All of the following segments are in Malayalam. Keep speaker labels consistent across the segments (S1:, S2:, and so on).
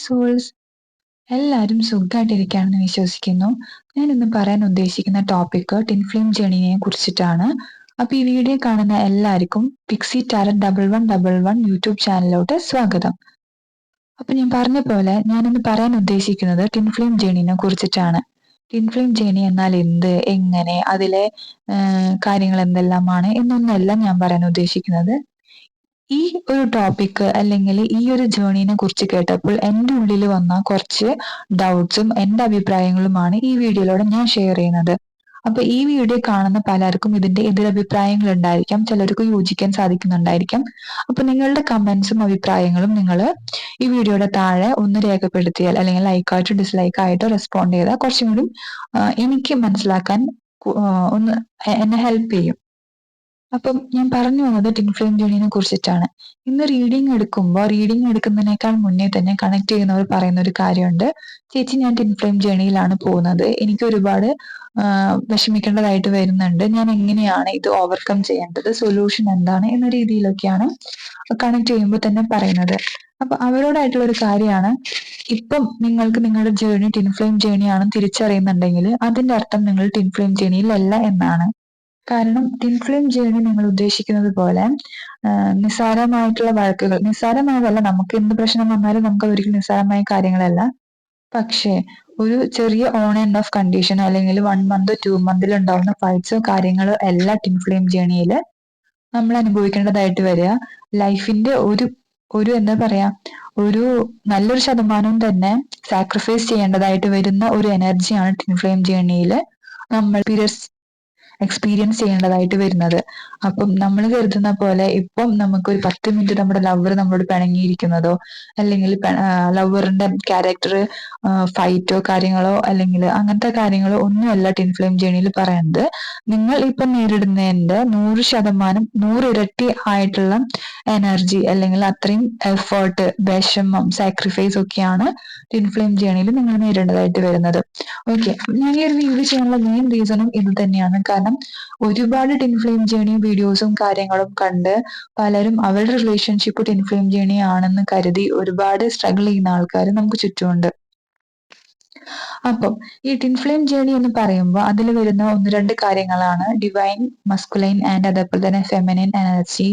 S1: സോൾസ് എല്ലാവരും സുഖമായിട്ടിരിക്കുകയാണെന്ന് വിശ്വസിക്കുന്നു. ഞാൻ ഇന്ന് പറയാൻ ഉദ്ദേശിക്കുന്ന ടോപ്പിക് ടിൻ ഫ്ലെയിം ജേണിയെ കുറിച്ചിട്ടാണ്. അപ്പൊ ഈ വീഡിയോ കാണുന്ന എല്ലാവർക്കും പിക്സി ടാരറ്റ് 1111 യൂട്യൂബ് ചാനലിലോട്ട് സ്വാഗതം. അപ്പൊ ഞാൻ പറഞ്ഞ പോലെ ഞാനിന്ന് പറയാൻ ഉദ്ദേശിക്കുന്നത് ടിൻ ഫ്ലെയിം ജേണിനെ കുറിച്ചിട്ടാണ്. ടിൻ ഫ്ലെയിം ജേണി എന്നാൽ എന്ത്, എങ്ങനെ, അതിലെ കാര്യങ്ങൾ എന്തെല്ലാമാണ് എന്നൊന്നല്ല ഞാൻ പറയാൻ ഉദ്ദേശിക്കുന്നത്. ഈ ഒരു ടോപ്പിക് അല്ലെങ്കിൽ ഈ ഒരു ജേർണിനെ കുറിച്ച് കേട്ടപ്പോൾ എൻ്റെ ഉള്ളിൽ വന്ന കുറച്ച് ഡൗട്ട്സും എൻ്റെ അഭിപ്രായങ്ങളുമാണ് ഈ വീഡിയോയിലൂടെ ഞാൻ ഷെയർ ചെയ്യുന്നത്. അപ്പൊ ഈ വീഡിയോ കാണുന്ന പലർക്കും ഇതിന്റെ എതിരഭിപ്രായങ്ങൾ ഉണ്ടായിരിക്കാം, ചിലർക്ക് യോജിക്കാൻ സാധിക്കുന്നുണ്ടായിരിക്കാം. അപ്പൊ നിങ്ങളുടെ കമന്റ്സും അഭിപ്രായങ്ങളും നിങ്ങൾ ഈ വീഡിയോയുടെ താഴെ ഒന്ന് രേഖപ്പെടുത്തിയാൽ, അല്ലെങ്കിൽ ലൈക്കായിട്ടോ ഡിസ്ലൈക്ക് ആയിട്ടോ റെസ്പോണ്ട് ചെയ്താൽ കുറച്ചും കൂടി എനിക്ക് മനസ്സിലാക്കാൻ ഒന്ന് എന്നെ ഹെൽപ്പ് ചെയ്യും. അപ്പം ഞാൻ പറഞ്ഞു വന്നത് ടിൻ ഫ്ലെയിം ജേണിനെ കുറിച്ചിട്ടാണ്. ഇന്ന് റീഡിംഗ് എടുക്കുന്നതിനേക്കാൾ മുന്നേ തന്നെ കണക്ട് ചെയ്യുന്നവർ പറയുന്ന ഒരു കാര്യമുണ്ട്. ചേച്ചി, ഞാൻ ടിൻ ഫ്ലെയിം ജേണിയിലാണ് പോകുന്നത്, എനിക്ക് ഒരുപാട് വിഷമിക്കേണ്ടതായിട്ട് വരുന്നുണ്ട്, ഞാൻ എങ്ങനെയാണ് ഇത് ഓവർകം ചെയ്യേണ്ടത്, സൊല്യൂഷൻ എന്താണ് എന്ന രീതിയിലൊക്കെയാണ് കണക്ട് ചെയ്യുമ്പോൾ തന്നെ പറയുന്നത്. അപ്പൊ അവരോടായിട്ടുള്ള ഒരു കാര്യമാണ്, ഇപ്പം നിങ്ങൾക്ക് നിങ്ങളുടെ ജേണി ടിൻ ഫ്ലെയിം ജേണി ആണെന്ന് തിരിച്ചറിയുന്നുണ്ടെങ്കിൽ അതിന്റെ അർത്ഥം നിങ്ങൾ ടിൻ ഫ്ലെയിം ജേണിയിലല്ല എന്നാണ്. കാരണം ടിൻ ഫ്ലെയിം ജേണി നിങ്ങൾ ഉദ്ദേശിക്കുന്നത് പോലെ നിസ്സാരമായിട്ടുള്ള വഴക്കുകൾ, നിസ്സാരമായതല്ല, നമുക്ക് എന്ത് പ്രശ്നം വന്നാലും നമുക്ക് ഒരിക്കലും നിസ്സാരമായ കാര്യങ്ങളല്ല. പക്ഷേ ഒരു ചെറിയ ഓൺ ആൻഡ് ഓഫ് കണ്ടീഷൻ, അല്ലെങ്കിൽ 1 മന്ത് 2 മന്തിൽ ഉണ്ടാവുന്ന ഫൈറ്റ്സോ കാര്യങ്ങളോ എല്ലാം ടിൻ ഫ്ലെയിം ജേണിയിൽ നമ്മൾ അനുഭവിക്കേണ്ടതായിട്ട് വരിക. ലൈഫിന്റെ ഒരു എന്താ പറയാ, ഒരു നല്ലൊരു ശതമാനം തന്നെ സാക്രിഫൈസ് ചെയ്യേണ്ടതായിട്ട് വരുന്ന ഒരു എനർജിയാണ് ടിൻ ഫ്ലെയിം ജേണിയിൽ നമ്മൾ എക്സ്പീരിയൻസ് ചെയ്യേണ്ടതായിട്ട് വരുന്നത്. അപ്പം നമ്മൾ കരുതുന്ന പോലെ ഇപ്പം നമുക്ക് ഒരു 10 മിനിറ്റ് നമ്മുടെ ലവർ നമ്മളോട് പിണങ്ങിയിരിക്കുന്നതോ, അല്ലെങ്കിൽ ലവറിന്റെ ക്യാരക്ടർ ഫൈറ്റോ കാര്യങ്ങളോ അല്ലെങ്കിൽ അങ്ങനത്തെ കാര്യങ്ങളോ ഒന്നുമല്ല ടിൻ ഫ്ലെയിം ജേണിയിൽ പറയുന്നത്. നിങ്ങൾ ഇപ്പം നേരിടുന്നതിന്റെ 100% 100 ഇരട്ടി ആയിട്ടുള്ള എനർജി, അല്ലെങ്കിൽ അത്രയും എഫേർട്ട്, വിഷമം, സാക്രിഫൈസ് ഒക്കെയാണ് ടിൻ ഫ്ലെയിം ജേണിയിൽ നിങ്ങൾ നേരിടേണ്ടതായിട്ട് വരുന്നത്. ഓക്കെ, ഞാൻ ഈ ഒരു വീഡിയോ ചെയ്യാനുള്ള മെയിൻ റീസണും ഇത് തന്നെയാണ്. കാരണം ഒരുപാട് ടിൻ ഫ്ലെയിം ജേണി വീഡിയോസും കാര്യങ്ങളും കണ്ട് പലരും അവരുടെ റിലേഷൻഷിപ്പ് ടിൻ ഫ്ലെയിം ജേണി ആണെന്ന് കരുതി ഒരുപാട് സ്ട്രഗിൾ ചെയ്യുന്ന ആൾക്കാർ നമുക്ക് ചുറ്റുമുണ്ട്. അപ്പം ഈ ടിൻ ഫ്ലെയിം ജേണി എന്ന് പറയുമ്പോൾ അതിൽ വരുന്ന ഒന്ന് രണ്ട് കാര്യങ്ങളാണ് ഡിവൈൻ മസ്കുലൈൻ ആൻഡ് അതേപോലെ തന്നെ ഫെമിനിൻ എനർജി,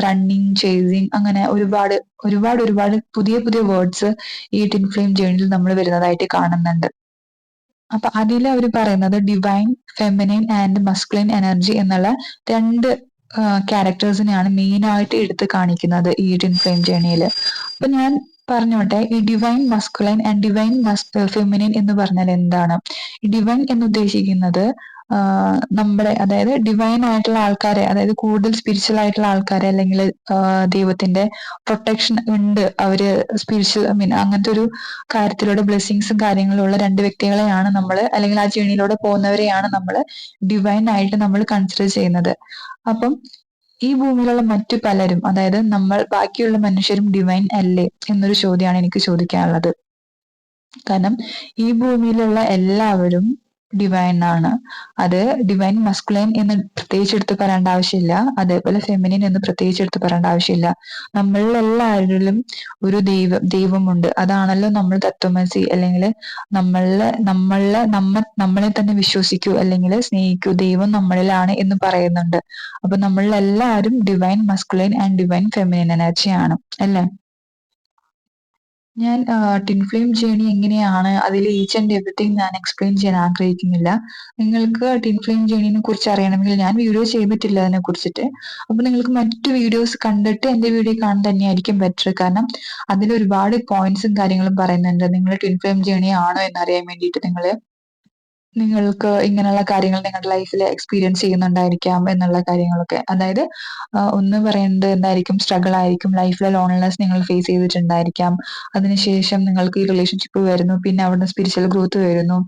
S1: റണ്ണിങ്, ചേസിങ്, അങ്ങനെ ഒരുപാട് ഒരുപാട് ഒരുപാട് പുതിയ പുതിയ വേർഡ്സ് ഈ ടിൻ ഫ്ലെയിം ജേണിയിൽ നമ്മൾ വരുന്നതായിട്ട് കാണുന്നുണ്ട്. അപ്പൊ അതിൽ അവർ പറയുന്നത് divine feminine and masculine energy എന്നുള്ള രണ്ട് ക്യാരക്ടേഴ്സിനെയാണ് മെയിൻ ആയിട്ട് എടുത്ത് കാണിക്കുന്നത് ഈ ടിൻ ഫ്ലെയിം ജേണിയിൽ. അപ്പൊ ഞാൻ പറഞ്ഞോട്ടെ, ഈ divine masculine and divine feminine എന്ന് പറഞ്ഞാൽ എന്താണ്? ഈ ഡിവൈൻ എന്ന് ഉദ്ദേശിക്കുന്നത് നമ്മുടെ, അതായത് ഡിവൈൻ ആയിട്ടുള്ള ആൾക്കാരെ, അതായത് കൂടുതൽ സ്പിരിച്വൽ ആയിട്ടുള്ള ആൾക്കാരെ, അല്ലെങ്കിൽ ദൈവത്തിന്റെ പ്രൊട്ടക്ഷൻ ഉണ്ട്, അവര് സ്പിരിച്വൽ അങ്ങനത്തെ ഒരു കാര്യത്തിലൂടെ ബ്ലെസ്സിങ്സും കാര്യങ്ങളും ഉള്ള രണ്ട് വ്യക്തികളെയാണ് നമ്മൾ, അല്ലെങ്കിൽ ആ ജേണിയിലൂടെ പോകുന്നവരെയാണ് നമ്മൾ ഡിവൈൻ ആയിട്ട് നമ്മൾ കൺസിഡർ ചെയ്യുന്നത്. അപ്പം ഈ ഭൂമിയിലുള്ള മറ്റു പലരും, അതായത് നമ്മൾ ബാക്കിയുള്ള മനുഷ്യരും ഡിവൈൻ അല്ലേ എന്നൊരു ചോദ്യമാണ് എനിക്ക് ചോദിക്കാനുള്ളത്. കാരണം ഈ ഭൂമിയിലുള്ള എല്ലാവരും ഡിവൈൻ ആണ്. അത് ഡിവൈൻ മസ്കുലൈൻ എന്ന് പ്രത്യേകിച്ച് എടുത്ത് പറയേണ്ട ആവശ്യമില്ല, അതേപോലെ ഫെമിനിൻ എന്ന് പ്രത്യേകിച്ച് എടുത്ത് പറയേണ്ട ആവശ്യമില്ല. നമ്മളിലെല്ലാവരിലും ഒരു ദൈവമുണ്ട്. അതാണല്ലോ നമ്മൾ തത്വമസി, അല്ലെങ്കിൽ നമ്മളെ തന്നെ വിശ്വസിക്കൂ അല്ലെങ്കിൽ സ്നേഹിക്കൂ, ദൈവം നമ്മളിലാണ് എന്ന് പറയുന്നുണ്ട്. അപ്പൊ നമ്മളെല്ലാവരും divine masculine and divine feminine എനർജിയാണ്, അല്ലേ? ഞാൻ ടിൻ ഫ്ലെയിം ജേണി എങ്ങനെയാണ്, അതിൽ ഈച്ച് ആൻഡ് എവറിത്തിങ് ഞാൻ എക്സ്പ്ലെയിൻ ചെയ്യാൻ ആഗ്രഹിക്കുന്നില്ല. നിങ്ങൾക്ക് ടിൻ ഫ്ലെയിം ജേണിനെ കുറിച്ച് അറിയണമെങ്കിൽ ഞാൻ വീഡിയോ ചെയ്തിട്ടില്ല അതിനെ കുറിച്ചിട്ട്. അപ്പൊ നിങ്ങൾക്ക് മറ്റു വീഡിയോസ് കണ്ടിട്ട് എന്റെ വീഡിയോ കാണാൻ തന്നെയായിരിക്കും ബെറ്റർ. കാരണം അതിൽ ഒരുപാട് പോയിന്റ്സും കാര്യങ്ങളും പറയുന്നുണ്ട്. നിങ്ങൾ ടിൻ ഫ്ലെയിം ജേണി ആണോ എന്നറിയാൻ വേണ്ടിയിട്ട് നിങ്ങൾക്ക് ഇങ്ങനെയുള്ള കാര്യങ്ങൾ നിങ്ങളുടെ ലൈഫിൽ എക്സ്പീരിയൻസ് ചെയ്യുന്നുണ്ടായിരിക്കാം എന്നുള്ള കാര്യങ്ങളൊക്കെ. അതായത് ഒന്ന് പറയുന്നത് എന്തായിരിക്കും, സ്ട്രഗിൾ ആയിരിക്കും, ലൈഫിലെ ലോൺലിനെസ് നിങ്ങൾ ഫേസ് ചെയ്തിട്ടുണ്ടായിരിക്കാം. അതിനുശേഷം നിങ്ങൾക്ക് ഈ റിലേഷൻഷിപ്പ് വരുന്നു, പിന്നെ അവിടുന്ന് സ്പിരിച്വൽ ഗ്രോത്ത് വരുന്നു,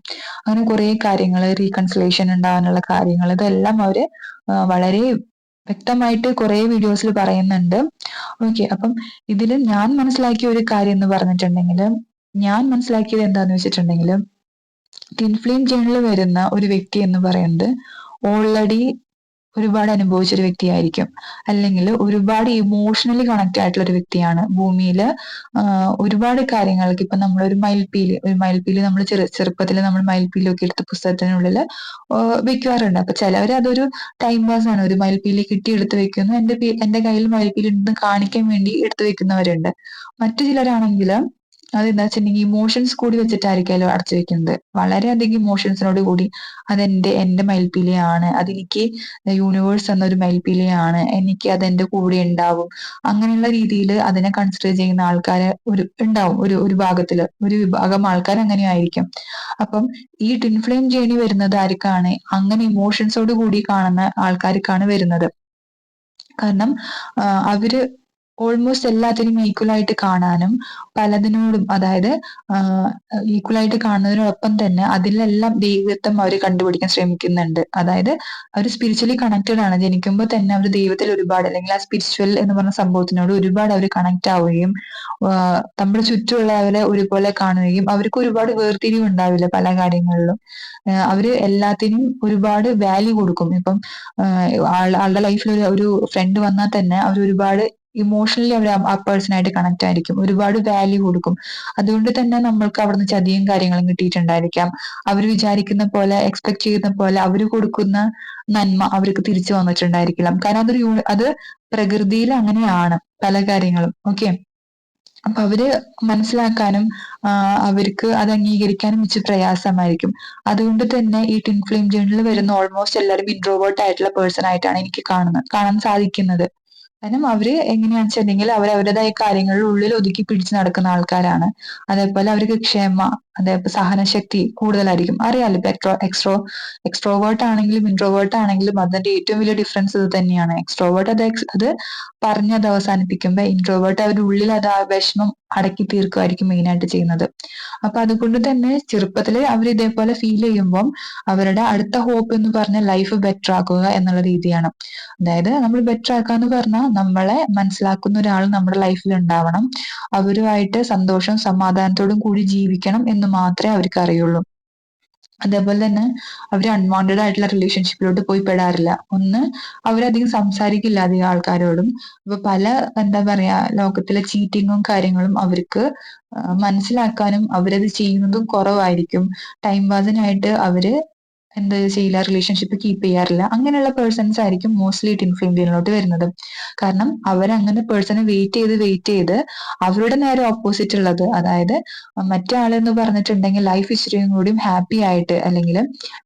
S1: അങ്ങനെ കുറെ കാര്യങ്ങൾ, റീകൺസിലേഷൻ ഉണ്ടാകാനുള്ള കാര്യങ്ങൾ, ഇതെല്ലാം അവര് വളരെ വ്യക്തമായിട്ട് കുറെ വീഡിയോസിൽ പറയുന്നുണ്ട്. ഓക്കെ, അപ്പം ഇതിൽ ഞാൻ മനസ്സിലാക്കിയ ഒരു കാര്യം എന്ന് പറഞ്ഞിട്ടുണ്ടെങ്കിൽ, ഞാൻ മനസ്സിലാക്കിയത് എന്താന്ന് വെച്ചിട്ടുണ്ടെങ്കിൽ, ടിൻ ഫ്ലെയിം ജേണിൽ വരുന്ന ഒരു വ്യക്തി എന്ന് പറയുന്നത് ഓൾറെഡി ഒരുപാട് അനുഭവിച്ച ഒരു വ്യക്തിയായിരിക്കും. അല്ലെങ്കിൽ ഒരുപാട് ഇമോഷണലി കണക്ട് ആയിട്ടുള്ള ഒരു വ്യക്തിയാണ്. ഭൂമിയിൽ ഒരുപാട് കാര്യങ്ങൾക്ക് ഇപ്പൊ നമ്മളൊരു ഒരു മയിൽപ്പീലി നമ്മൾ ചെറുപ്പത്തിൽ നമ്മൾ മയിൽപ്പീലിയൊക്കെ എടുത്ത് പുസ്തകത്തിനുള്ളിൽ വെക്കാറുണ്ട്. അപ്പൊ ചിലവർ അതൊരു ടൈം പാസ് ആണ്. ഒരു മയിൽപ്പീലി കിട്ടി എടുത്ത് വെക്കുന്നു. എന്റെ കയ്യിൽ മയിൽപ്പീലി ഉണ്ടെന്ന് കാണിക്കാൻ വേണ്ടി എടുത്ത് വെക്കുന്നവരുണ്ട്. മറ്റു ചിലരാണെങ്കിൽ അതെന്താ വെച്ചിട്ടുണ്ടെങ്കിൽ ഇമോഷൻസ് കൂടി വെച്ചിട്ടായിരിക്കുമല്ലോ അടച്ചു വെക്കുന്നത്. വളരെയധികം ഇമോഷൻസിനോട് കൂടി എന്റെ മയിൽപ്പീലിയാണ്, അതെനിക്ക് യൂണിവേഴ്സ് എന്നൊരു മയിൽപ്പീലിയാണ്, എനിക്ക് അതെന്റെ കൂടെ ഉണ്ടാവും. അങ്ങനെയുള്ള രീതിയിൽ അതിനെ കൺസിഡർ ചെയ്യുന്ന ആൾക്കാര് ഉണ്ടാവും ഒരു ഭാഗത്തില്. ഒരു വിഭാഗം ആൾക്കാർ അങ്ങനെ ആയിരിക്കും. അപ്പം ഈ ട്വിൻ ഫ്ലെയിം ജേണി വരുന്നത് ആർക്കാണ്? അങ്ങനെ ഇമോഷൻസോട് കൂടി കാണുന്ന ആൾക്കാർക്കാണ് വരുന്നത്. കാരണം അവര് ഓൾമോസ്റ്റ് എല്ലാത്തിനും ഈക്വൽ ആയിട്ട് കാണാനും പലതിനോടും, അതായത് ഈക്വൽ ആയിട്ട് കാണുന്നതിനോടൊപ്പം തന്നെ അതിലെല്ലാം ദൈവത്വം അവർ കണ്ടുപിടിക്കാൻ ശ്രമിക്കുന്നുണ്ട്. അതായത് അവർ സ്പിരിച്വലി കണക്റ്റഡ് ആണ്. ജനിക്കുമ്പോൾ തന്നെ അവർ ദൈവത്തിൽ ഒരുപാട്, അല്ലെങ്കിൽ ആ സ്പിരിച്വൽ എന്ന് പറഞ്ഞ സംഭവത്തിനോട് ഒരുപാട് അവർ കണക്ട് ആവുകയും നമ്മുടെ ചുറ്റുമുള്ളവരെ ഒരുപോലെ കാണുകയും അവർക്ക് ഒരുപാട് വേർതിരിവ് ഉണ്ടാവില്ല പല കാര്യങ്ങളിലും. അവര് എല്ലാത്തിനും ഒരുപാട് വാല്യൂ കൊടുക്കും. ഇപ്പം ആളുടെ ലൈഫിൽ ഒരു ഫ്രണ്ട് വന്നാൽ തന്നെ അവർ ഒരുപാട് ഇമോഷണലി അവർ ആ പേഴ്സണായിട്ട് കണക്ട് ആയിരിക്കും. ഒരുപാട് വാല്യൂ കൊടുക്കും. അതുകൊണ്ട് തന്നെ നമ്മൾക്ക് അവിടുന്ന് ചതിയും കാര്യങ്ങളും കിട്ടിയിട്ടുണ്ടായിരിക്കാം. അവർ വിചാരിക്കുന്ന പോലെ, എക്സ്പെക്ട് ചെയ്യുന്ന പോലെ അവർ കൊടുക്കുന്ന നന്മ അവർക്ക് തിരിച്ചു വന്നിട്ടുണ്ടായിരിക്കണം. കാരണം അത് പ്രകൃതിയിൽ അങ്ങനെയാണ് പല കാര്യങ്ങളും. ഓക്കെ. അപ്പൊ അവര് മനസ്സിലാക്കാനും അവർക്ക് അത് അംഗീകരിക്കാനും ഇച്ചിരി പ്രയാസമായിരിക്കും. അതുകൊണ്ട് തന്നെ ഈ ട്വിൻ ഫ്ലെയിം ജേണിൽ വരുന്ന ഓൾമോസ്റ്റ് എല്ലാവരും ഇൻട്രോവേർട്ട് ആയിട്ടുള്ള പേഴ്സൺ ആയിട്ടാണ് എനിക്ക് കാണാൻ സാധിക്കുന്നത്. കാരണം അവര് എങ്ങനെയാണെന്ന് വെച്ചിട്ടുണ്ടെങ്കിൽ അവർ അവരുടേതായ കാര്യങ്ങളിൽ ഉള്ളിൽ ഒതുക്കി പിടിച്ച് നടക്കുന്ന ആൾക്കാരാണ്. അതേപോലെ അവർക്ക് ക്ഷമ, അതേപോലെ സഹനശക്തി കൂടുതലായിരിക്കും. അറിയാലോ, ഇപ്പൊ എക്സ്ട്രോവേർട്ട് ആണെങ്കിലും ഇൻട്രോവേർട്ട് ആണെങ്കിലും അതിന്റെ ഏറ്റവും വലിയ ഡിഫറൻസ് ഇത് തന്നെയാണ്. എക്സ്ട്രോവേർട്ട് അത് പറഞ്ഞത് അവസാനിപ്പിക്കുമ്പോ ഇൻട്രോവേർട്ട് അവരുടെ ഉള്ളിൽ അത് ആ വിഷമം അടക്കി തീർക്കുമായിരിക്കും മെയിൻ ആയിട്ട് ചെയ്യുന്നത്. അപ്പൊ അതുകൊണ്ട് തന്നെ ചെറുപ്പത്തില് അവർ ഇതേപോലെ ഫീൽ ചെയ്യുമ്പം അവരുടെ അടുത്ത ഹോപ്പ് എന്ന് പറഞ്ഞാൽ ലൈഫ് ബെറ്റർ ആക്കുക എന്നുള്ള രീതിയാണ്. അതായത് നമ്മൾ ബെറ്റർ ആക്കാന്ന് പറഞ്ഞാൽ നമ്മളെ മനസ്സിലാക്കുന്ന ഒരാൾ നമ്മുടെ ലൈഫിൽ ഉണ്ടാവണം. അവരുമായിട്ട് സന്തോഷവും സമാധാനത്തോടും കൂടി ജീവിക്കണം എന്ന് മാത്രമേ അവർക്ക് അറിയുള്ളൂ. അതേപോലെ തന്നെ അവർ അൺവാണ്ടഡ് ആയിട്ടുള്ള റിലേഷൻഷിപ്പിലോട്ട് പോയി പെടാറില്ല. ഒന്ന്, അവരധികം സംസാരിക്കില്ല അധികം ആൾക്കാരോടും. അപ്പൊ എന്താ പറയാ, ലോകത്തിലെ ചീറ്റിങ്ങും കാര്യങ്ങളും അവർക്ക് മനസ്സിലാക്കാനും അവരത് ചെയ്യുന്നതും കുറവായിരിക്കും. ടൈം പാസിനായിട്ട് അവര് എന്താ ചെയ്യില്ല, റിലേഷൻഷിപ്പ് കീപ്പ് ചെയ്യാറില്ല. അങ്ങനെയുള്ള പേഴ്സൺസ് ആയിരിക്കും മോസ്റ്റ്ലി ട്വിൻ ഫ്ലെയിം ജേണിലോട്ട് വരുന്നത്. കാരണം അവരങ്ങനെ പേഴ്സണെ വെയിറ്റ് ചെയ്ത് അവരുടെ നേരെ ഓപ്പോസിറ്റ് ഉള്ളത്, അതായത് മറ്റേ ആളെന്ന് പറഞ്ഞിട്ടുണ്ടെങ്കിൽ ലൈഫ് ഇച്ചിരിയും കൂടി ഹാപ്പി ആയിട്ട്, അല്ലെങ്കിൽ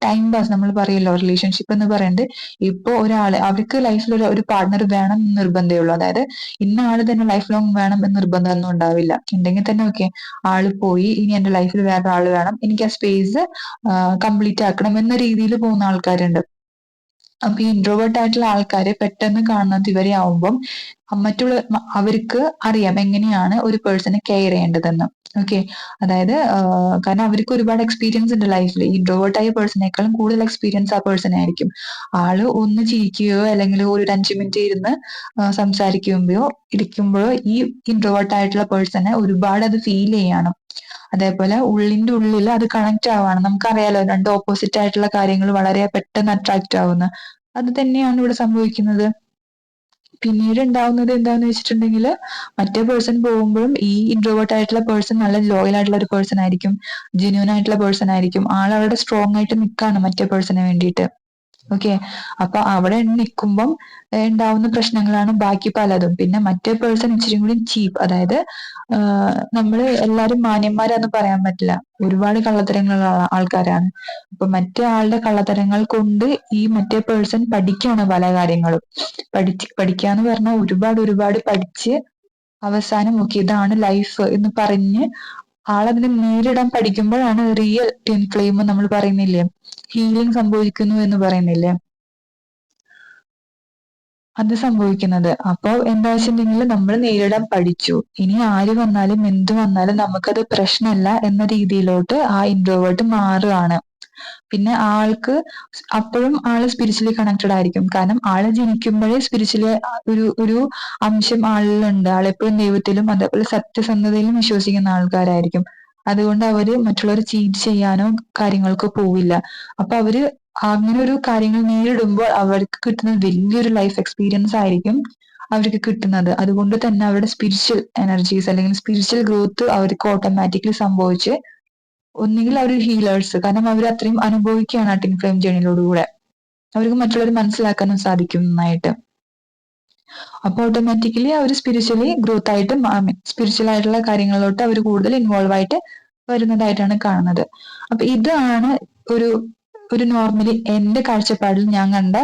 S1: ടൈം പാസ്, നമ്മൾ പറയല്ലോ റിലേഷൻഷിപ്പ് എന്ന് പറയുന്നത്. ഇപ്പൊ അവർക്ക് ലൈഫിൽ ഒരു പാർട്ണർ വേണം എന്ന് നിർബന്ധമേ ഉള്ളൂ. അതായത് ഇന്ന ആള് തന്നെ ലൈഫ് ലോങ് വേണം എന്ന് നിർബന്ധമൊന്നും ഉണ്ടാവില്ല. ഉണ്ടെങ്കിൽ തന്നെ ഓക്കെ, ആള് പോയി, ഇനി എന്റെ ലൈഫിൽ വേറെ ആള് വേണം, എനിക്ക് ആ സ്പേസ് കംപ്ലീറ്റ് ആക്കണം എന്ന രീതിയിൽ പോകുന്ന ആൾക്കാരുണ്ട്. അപ്പൊ ഈ ഇൻട്രോവേർട്ട് ആയിട്ടുള്ള ആൾക്കാരെ പെട്ടെന്ന് കാണുന്നത് ഇവരെ ആവുമ്പം അവർക്ക് അറിയാം എങ്ങനെയാണ് ഒരു പേഴ്സണെ കെയർ ചെയ്യേണ്ടതെന്ന്. ഓക്കെ. അതായത് കാരണം അവർക്ക് ഒരുപാട് എക്സ്പീരിയൻസ് ഉണ്ട് ലൈഫിൽ. ഇൻട്രോവേർട്ട് ആയ പേഴ്സണേക്കാളും കൂടുതൽ എക്സ്പീരിയൻസ് ആ പേഴ്സണെ ആയിരിക്കും. ആള് ഒന്ന് ചിരിക്കുകയോ അല്ലെങ്കിൽ ഒരു 5 മിനിറ്റ് ഇരുന്ന് ഇരിക്കുമ്പോഴോ ഈ ഇൻട്രോവേർട്ട് ആയിട്ടുള്ള പേഴ്സണെ ഒരുപാട് അത് ഫീൽ ചെയ്യണം. അതേപോലെ ഉള്ളിന്റെ ഉള്ളിൽ അത് കണക്ട് ആവാണ്. നമുക്കറിയാലോ, രണ്ട് ഓപ്പോസിറ്റ് ആയിട്ടുള്ള കാര്യങ്ങൾ വളരെ പെട്ടെന്ന് അട്രാക്ട് ആവുന്ന. അത് തന്നെയാണ് ഇവിടെ സംഭവിക്കുന്നത്. പിന്നീട് ഉണ്ടാവുന്നത് എന്താന്ന് വെച്ചിട്ടുണ്ടെങ്കിൽ, മറ്റേ പേഴ്സൺ പോകുമ്പോഴും ഈ ഇൻട്രോവേർട്ട് ആയിട്ടുള്ള പേഴ്സൺ നല്ല ലോയൽ ആയിട്ടുള്ള ഒരു പേഴ്സൺ ആയിരിക്കും, ജെന്യൂൻ ആയിട്ടുള്ള പേഴ്സൺ ആയിരിക്കും. ആളവിടെ സ്ട്രോങ് ആയിട്ട് നിൽക്കാണ് മറ്റേ പേഴ്സണിന് വേണ്ടിയിട്ട്. ഓക്കെ. അപ്പൊ അവിടെ നിൽക്കുമ്പം ഉണ്ടാവുന്ന പ്രശ്നങ്ങളാണ് ബാക്കി പലതും. പിന്നെ മറ്റേ പേഴ്സൺ ഇച്ചിരി കൂടി ചീപ്പ്, അതായത് നമ്മള് എല്ലാരും മാന്യന്മാരാന്ന് പറയാൻ പറ്റില്ല. ഒരുപാട് കള്ളത്തരങ്ങളുള്ള ആൾക്കാരാണ്. അപ്പൊ മറ്റേ ആളുടെ കള്ളത്തരങ്ങൾ കൊണ്ട് ഈ മറ്റേ പേഴ്സൺ പഠിക്കാണ് പല കാര്യങ്ങളും. പഠിക്കാന്ന് പറഞ്ഞാൽ ഒരുപാട് പഠിച്ച് അവസാനം ഓക്കെ ഇതാണ് ലൈഫ് എന്ന് പറഞ്ഞ് ആളതിനെ നേരിടാൻ പഠിക്കുമ്പോഴാണ് റിയൽ ട്വിൻ ഫ്ലെയിം നമ്മൾ പറയുന്നില്ലേ, ഹീലിംഗ് സംഭവിക്കുന്നു എന്ന് പറയുന്നില്ലേ, അത് സംഭവിക്കുന്നത്. അപ്പൊ എന്താ വെച്ചിട്ടുണ്ടെങ്കിൽ നമ്മൾ നേരിടാൻ പഠിച്ചു. ഇനി ആര് വന്നാലും എന്ത് വന്നാലും നമുക്കത് പ്രശ്നമല്ല എന്ന രീതിയിലോട്ട് ആ ഇൻട്രോവേർട്ട് മാറുകയാണ്. പിന്നെ ആൾക്ക് അപ്പോഴും ആള് സ്പിരിച്വലി കണക്റ്റഡ് ആയിരിക്കും. കാരണം ആള് ജനിക്കുമ്പോഴേ സ്പിരിച്വലി ഒരു അംശം ആളിലുണ്ട്. ആളെപ്പോഴും ദൈവത്തിലും അതേപോലെ സത്യസന്ധതയിലും വിശ്വസിക്കുന്ന ആൾക്കാരായിരിക്കും. അതുകൊണ്ട് അവര് മറ്റുള്ളവരെ ചീറ്റ് ചെയ്യാനോ കാര്യങ്ങൾക്കോ പോവില്ല. അപ്പൊ അവര് അങ്ങനെ ഒരു കാര്യങ്ങൾ നേരിടുമ്പോൾ അവർക്ക് കിട്ടുന്ന വലിയൊരു ലൈഫ് എക്സ്പീരിയൻസ് ആയിരിക്കും അവർക്ക് കിട്ടുന്നത്. അതുകൊണ്ട് തന്നെ അവരുടെ സ്പിരിച്വൽ എനർജീസ് അല്ലെങ്കിൽ സ്പിരിച്വൽ ഗ്രോത്ത് അവർക്ക് ഓട്ടോമാറ്റിക്കലി സംഭവിച്ച് ഒന്നുകിൽ അവർ ഹീലേഴ്സ്, കാരണം അവർ അത്രയും അനുഭവിക്കുകയാണ് ആ ടിൻ ഫ്ലെയിം ജേണിയിലൂടെ. അവർക്ക് മറ്റുള്ളവരെ മനസ്സിലാക്കാനും സാധിക്കും നന്നായിട്ട്. അപ്പൊ ഓട്ടോമാറ്റിക്കലി അവർ സ്പിരിച്വലി ഗ്രോത്ത് ആയിട്ട് സ്പിരിച്വൽ ആയിട്ടുള്ള കാര്യങ്ങളിലോട്ട് അവർ കൂടുതൽ ഇൻവോൾവ് ആയിട്ട് വരുന്നതായിട്ടാണ് കാണുന്നത്. അപ്പൊ ഇതാണ് ഒരു ഒരു നോർമലി എന്റെ കാഴ്ചപ്പാടിൽ ഞാൻ കണ്ട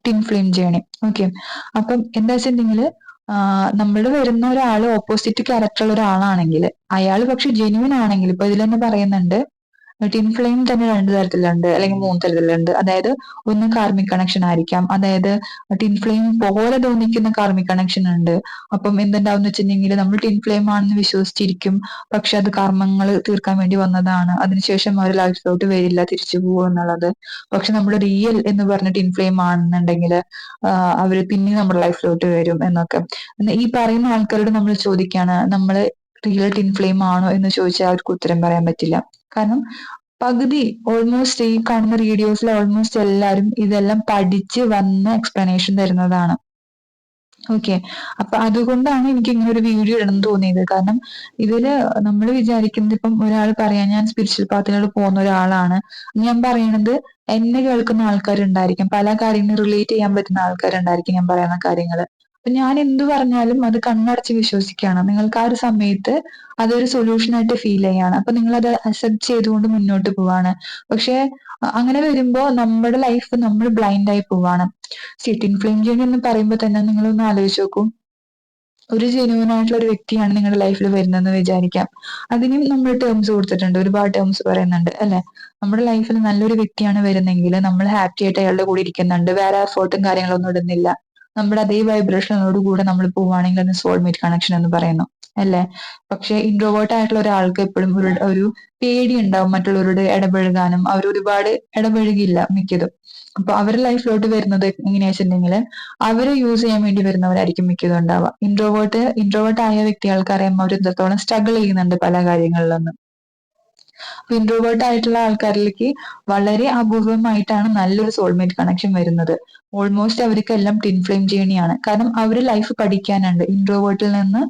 S1: ടിൻ ഫ്ലെയിം ജേണി. ഓക്കെ, അപ്പം എന്താ വെച്ചിട്ടുണ്ടെങ്കിൽ നമ്മൾ വരുന്ന ഒരാള് ഓപ്പോസിറ്റ് ക്യാരക്ടറുള്ള ഒരാളാണെങ്കിൽ അയാൾ പക്ഷെ ജെന്യൂൻ ആണെങ്കിൽ, ഇപ്പൊ ഇതിൽ തന്നെ പറയുന്നുണ്ട് ടിൻ ഫ്ലെയിം തന്നെ രണ്ട് തരത്തിലുണ്ട് അല്ലെങ്കിൽ മൂന്ന് തരത്തിലുണ്ട്. അതായത് ഒന്ന് കാർമിക് കണക്ഷൻ ആയിരിക്കാം, അതായത് ടിൻ ഫ്ലെയിം പോലെ തോന്നിക്കുന്ന കാർമിക് കണക്ഷൻ ഉണ്ട്. അപ്പം എന്തുണ്ടാവും വെച്ചിട്ടുണ്ടെങ്കിൽ നമ്മൾ ടിൻ ഫ്ലെയിം ആണെന്ന് വിശ്വസിച്ചിരിക്കും, പക്ഷെ അത് കർമ്മങ്ങൾ തീർക്കാൻ വേണ്ടി വന്നതാണ്, അതിനുശേഷം അവർ ലൈഫിലോട്ട് വരില്ല, തിരിച്ചു പോകും എന്നുള്ളത്. പക്ഷെ നമ്മുടെ റിയൽ എന്ന് പറഞ്ഞ ടിൻ ഫ്ലെയിം ആണെന്നുണ്ടെങ്കിൽ അവര് പിന്നെ നമ്മുടെ ലൈഫിലോട്ട് വരും എന്നൊക്കെ. ഈ പറയുന്ന ആൾക്കാരോട് നമ്മൾ ചോദിക്കാണ് നമ്മൾ റിയൽ ടിൻ ഫ്ലെയിം ആണോ എന്ന് ചോദിച്ചാൽ അവർക്ക് ഉത്തരം പറയാൻ പറ്റില്ല. കാരണം പകുതി ഓൾമോസ്റ്റ് ഈ കാണുന്ന വീഡിയോസിൽ ഓൾമോസ്റ്റ് എല്ലാവരും ഇതെല്ലാം പഠിച്ച് വന്ന എക്സ്പ്ലനേഷൻ തരുന്നതാണ്. ഓക്കെ, അപ്പൊ അതുകൊണ്ടാണ് എനിക്ക് ഇങ്ങനെ ഒരു വീഡിയോ ഇടണം തോന്നിയത്. കാരണം ഇതില് നമ്മൾ വിചാരിക്കുന്നത്, ഇപ്പം ഒരാൾ പറയാം ഞാൻ സ്പിരിച്വൽ പാത്തിലൂടെ പോകുന്ന ഒരാളാണ്, ഞാൻ പറയണത് എന്നെ കേൾക്കുന്ന ആൾക്കാരുണ്ടായിരിക്കും, പല കാര്യങ്ങളും റിലേറ്റ് ചെയ്യാൻ പറ്റുന്ന ആൾക്കാരുണ്ടായിരിക്കും ഞാൻ പറയുന്ന കാര്യങ്ങൾ. അപ്പൊ ഞാൻ എന്തു പറഞ്ഞാലും അത് കണ്ണടച്ച് വിശ്വസിക്കുകയാണ്. നിങ്ങൾക്ക് ആ ഒരു സമയത്ത് അതൊരു സൊല്യൂഷൻ ആയിട്ട് ഫീൽ ചെയ്യാണ്, അപ്പൊ നിങ്ങൾ അത് അക്സെപ്റ്റ് ചെയ്തുകൊണ്ട് മുന്നോട്ട് പോവാണ്. പക്ഷെ അങ്ങനെ വരുമ്പോ നമ്മുടെ ലൈഫ് നമ്മൾ ബ്ലൈൻഡ് ആയി പോവാണ്. ടിൻ ഫ്ലെയിം ജേണി എന്ന് പറയുമ്പോൾ തന്നെ നിങ്ങളൊന്ന് ആലോചിച്ച് നോക്കൂ. ഒരു ജെന്യൂൻ ആയിട്ടുള്ള ഒരു വ്യക്തിയാണ് നിങ്ങളുടെ ലൈഫിൽ വരുന്നതെന്ന് വിചാരിക്കാം. അതിനും നമ്മൾ ടേംസ് കൊടുത്തിട്ടുണ്ട്, ഒരുപാട് ടേംസ് പറയുന്നുണ്ട് അല്ലെ. നമ്മുടെ ലൈഫിൽ നല്ലൊരു വ്യക്തിയാണ് വരുന്നെങ്കിൽ നമ്മൾ ഹാപ്പി ആയിട്ട് അയാളുടെ കൂടെ ഇരിക്കുന്നുണ്ട്, വേറെ എഫേർട്ടും കാര്യങ്ങളൊന്നും ഇടുന്നില്ല, നമ്മുടെ അതേ വൈബ്രേഷനോട് കൂടെ നമ്മൾ പോവുകയാണെങ്കിൽ അത് സോൾമേറ്റ് കണക്ഷൻ എന്ന് പറയുന്നു അല്ലെ. പക്ഷെ ഇൻട്രോവേർട്ട് ആയിട്ടുള്ള ഒരാൾക്ക് എപ്പോഴും ഒരു പേടി ഉണ്ടാവും മറ്റുള്ളവരോട് ഇടപഴകാനും, അവർ ഒരുപാട് ഇടപഴകില്ല മിക്കതും. അപ്പൊ അവരുടെ ലൈഫിലോട്ട് വരുന്നത് എങ്ങനെയാ വെച്ചിട്ടുണ്ടെങ്കിൽ അവരെ യൂസ് ചെയ്യാൻ വേണ്ടി വരുന്നവരായിരിക്കും മിക്കതും ഉണ്ടാവുക. ഇൻട്രോവേർട്ട് ആയ വ്യക്തികൾക്ക് അറിയാം അവർ എത്രത്തോളം സ്ട്രഗിൾ ചെയ്യുന്നുണ്ട് പല കാര്യങ്ങളിലൊന്നും. ഇൻട്രോവേർട്ട് ആയിട്ടുള്ള ആൾക്കാരിലേക്ക് വളരെ അപൂർവമായിട്ടാണ് നല്ലൊരു സോൾമേറ്റ് കണക്ഷൻ വരുന്നത്. ഓൾമോസ്റ്റ് അവർക്കെല്ലാം ടിൻ ഫ്ലെയിം ജേണിയാണ്. കാരണം അവര് ലൈഫ് പഠിക്കാനുണ്ട്, ഇൻട്രോവേർട്ടിൽ നിന്ന്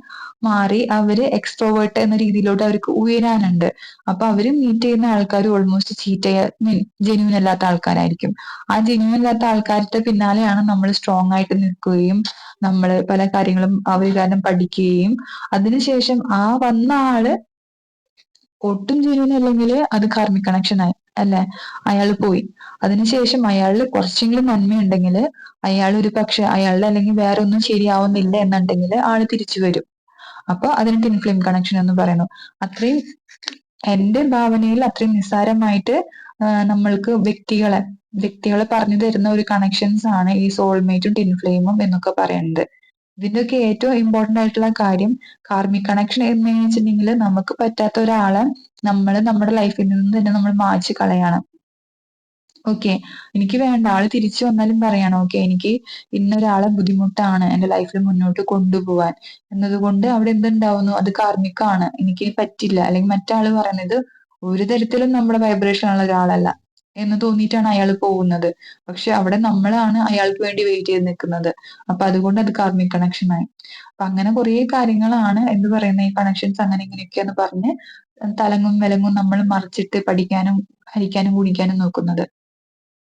S1: മാറി അവര് എക്സ്ട്രോവേർട്ട് എന്ന രീതിയിലോട്ട് അവർക്ക് ഉയരാനുണ്ട്. അപ്പൊ അവര് മീറ്റ് ചെയ്യുന്ന ആൾക്കാർ ഓൾമോസ്റ്റ് ചീറ്റ് ചെയ്യാൻ ജെന്യൂൻ അല്ലാത്ത ആൾക്കാരായിരിക്കും. ആ ജെന്യൂൻ അല്ലാത്ത ആൾക്കാരുടെ പിന്നാലെയാണ് നമ്മൾ സ്ട്രോങ് ആയിട്ട് നിൽക്കുകയും നമ്മൾ പല കാര്യങ്ങളും അവർ കാരണം പഠിക്കുകയും അതിനുശേഷം ആ വന്ന ആള് ഒട്ടും ജെന്യൂൻ അല്ലെങ്കിൽ അത് കാർമിക് കണക്ഷൻ ആയി അല്ലെ, അയാൾ പോയി. അതിനുശേഷം അയാളിൽ കുറച്ചെങ്കിലും നന്മയുണ്ടെങ്കിൽ അയാൾ ഒരു പക്ഷെ അയാളുടെ അല്ലെങ്കിൽ വേറെ ഒന്നും ശരിയാവുന്നില്ല എന്നുണ്ടെങ്കിൽ ആള് തിരിച്ചു വരും. അപ്പൊ അതിന് ടിൻ ഫ്ലെയിം കണക്ഷൻ എന്ന് പറയുന്നു. അത്രയും എന്റെ ഭാവനയിൽ അത്രയും നിസ്സാരമായിട്ട് നമ്മൾക്ക് വ്യക്തികളെ പറഞ്ഞു തരുന്ന ഒരു കണക്ഷൻസ് ആണ് ഈ സോൾമേറ്റും ടിൻ ഫ്ലെയിമും എന്നൊക്കെ പറയുന്നത്. ഇതിന്റെയൊക്കെ ഏറ്റവും ഇമ്പോർട്ടന്റ് ആയിട്ടുള്ള കാര്യം കാർമിക് കണക്ഷൻ എന്ന് വെച്ചിട്ടുണ്ടെങ്കിൽ നമുക്ക് പറ്റാത്ത ഒരാളെ നമ്മൾ നമ്മുടെ ലൈഫിൽ നിന്ന് തന്നെ നമ്മൾ മായ്ച്ച് കളയണം. ഓക്കെ, എനിക്ക് വേണ്ട ആള് തിരിച്ചു വന്നാലും പറയണം ഓക്കെ എനിക്ക് ഇന്നൊരാളെ ബുദ്ധിമുട്ടാണ് എന്റെ ലൈഫിൽ മുന്നോട്ട് കൊണ്ടുപോവാൻ എന്നതുകൊണ്ട് അവിടെ എന്തുണ്ടാവുന്നു, അത് കാർമികമാണ്, എനിക്ക് പറ്റില്ല. അല്ലെങ്കിൽ മറ്റാള് പറയുന്നത് ഒരു തരത്തിലും നമ്മുടെ വൈബ്രേഷൻ ഉള്ള ഒരാളല്ല എന്ന് തോന്നിയിട്ടാണ് അയാൾ പോകുന്നത്. പക്ഷെ അവിടെ നമ്മളാണ് അയാൾക്ക് വേണ്ടി വെയിറ്റ് ചെയ്ത് നിൽക്കുന്നത്. അപ്പൊ അതുകൊണ്ട് അത് കാർമിക് കണക്ഷൻ ആയി. അപ്പൊ അങ്ങനെ കുറെ കാര്യങ്ങളാണ് എന്ത് പറയുന്ന ഈ കണക്ഷൻസ് അങ്ങനെ ഇങ്ങനെയൊക്കെയെന്ന് പറഞ്ഞ് തലങ്ങും വിലങ്ങും നമ്മൾ മറിച്ചിട്ട് പഠിക്കാനും ഹരിക്കാനും ഗുണിക്കാനും നോക്കുന്നത്.